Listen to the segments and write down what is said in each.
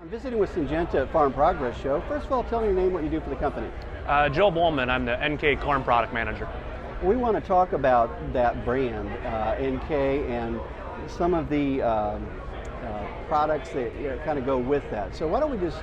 I'm visiting with Syngenta at Farm Progress Show. First of all, tell me your name, what you do for the company. Joe Bollman, I'm the NK Corn Product Manager. We want to talk about that brand, NK, and some of the products that kind of go with that. So why don't we just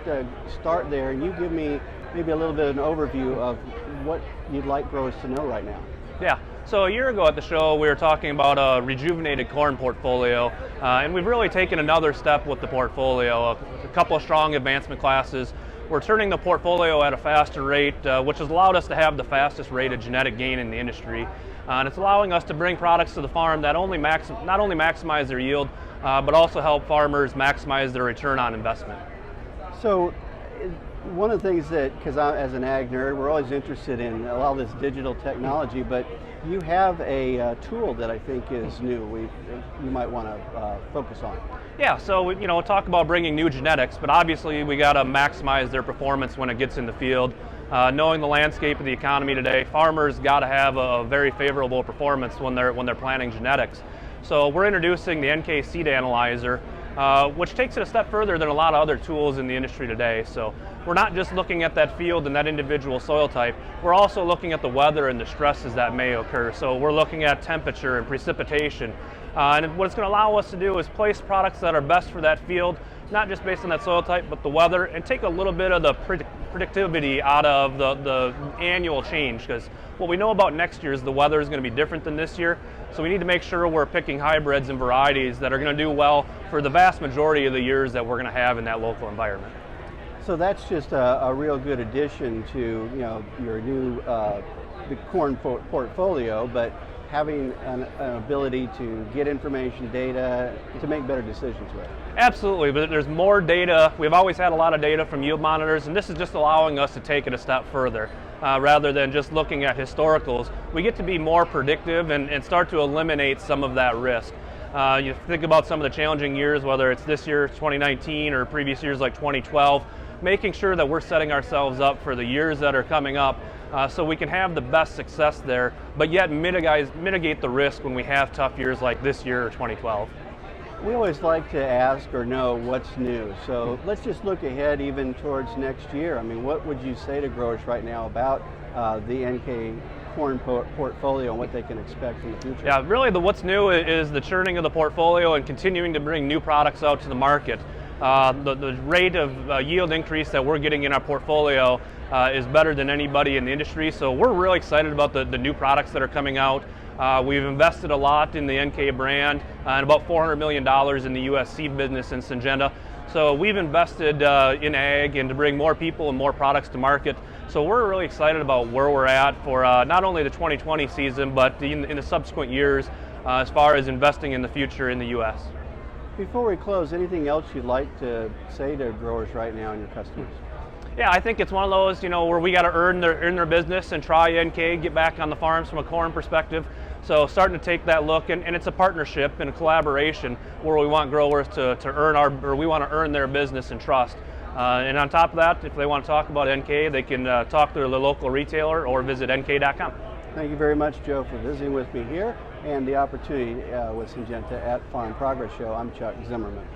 start there and you give me maybe a little bit of an overview of what you'd like growers to know right now. Yeah, so a year ago at the show we were talking about a rejuvenated corn portfolio, and we've really taken another step with the portfolio, a couple of strong advancement classes. We're turning the portfolio at a faster rate, which has allowed us to have the fastest rate of genetic gain in the industry. And it's allowing us to bring products to the farm that not only maximize their yield, but also help farmers maximize their return on investment. So one of the things that, because as an ag nerd, we're always interested in a lot of this digital technology, but you have a tool that I think is new, you might want to focus on. Yeah, so we'll talk about bringing new genetics, but obviously we got to maximize their performance when it gets in the field. Knowing the landscape of the economy today, farmers got to have a very favorable performance when they're planting genetics. So we're introducing the NK Seed Analyzer, which takes it a step further than a lot of other tools in the industry today. So we're not just looking at that field and that individual soil type, we're also looking at the weather and the stresses that may occur. So we're looking at temperature and precipitation. And what it's going to allow us to do is place products that are best for that field, not just based on that soil type, but the weather, and take a little bit of the predictivity out of the annual change, because what we know about next year is the weather is going to be different than this year, so we need to make sure we're picking hybrids and varieties that are going to do well for the vast majority of the years that we're going to have in that local environment. So that's just a real good addition to your new the corn portfolio, but having an ability to get information, data, to make better decisions with. Absolutely, but there's more data. We've always had a lot of data from yield monitors, and this is just allowing us to take it a step further. Rather than just looking at historicals, we get to be more predictive and start to eliminate some of that risk. You think about some of the challenging years, whether it's this year, 2019, or previous years like 2012, making sure that we're setting ourselves up for the years that are coming up so we can have the best success there, but yet mitigate the risk when we have tough years like this year or 2012. We always like to ask or know what's new, so let's just look ahead even towards next year. I mean, what would you say to growers right now about the NK corn portfolio and what they can expect in the future? Yeah, really what's new is the churning of the portfolio and continuing to bring new products out to the market. The rate of yield increase that we're getting in our portfolio is better than anybody in the industry, so we're really excited about the new products that are coming out. We've invested a lot in the NK brand and about $400 million in the U.S. seed business in Syngenta. So we've invested in ag and to bring more people and more products to market. So we're really excited about where we're at for not only the 2020 season, but in the subsequent years as far as investing in the future in the U.S. Before we close, anything else you'd like to say to growers right now and your customers? Yeah, I think it's one of those, where we got to earn their business and try NK, get back on the farms from a corn perspective. So starting to take that look, and it's a partnership and a collaboration where we want growers to we want to earn their business and trust. And on top of that, if they want to talk about NK, they can talk to their local retailer or visit nk.com. Thank you very much, Joe, for visiting with me here and the opportunity with Syngenta at Farm Progress Show. I'm Chuck Zimmerman.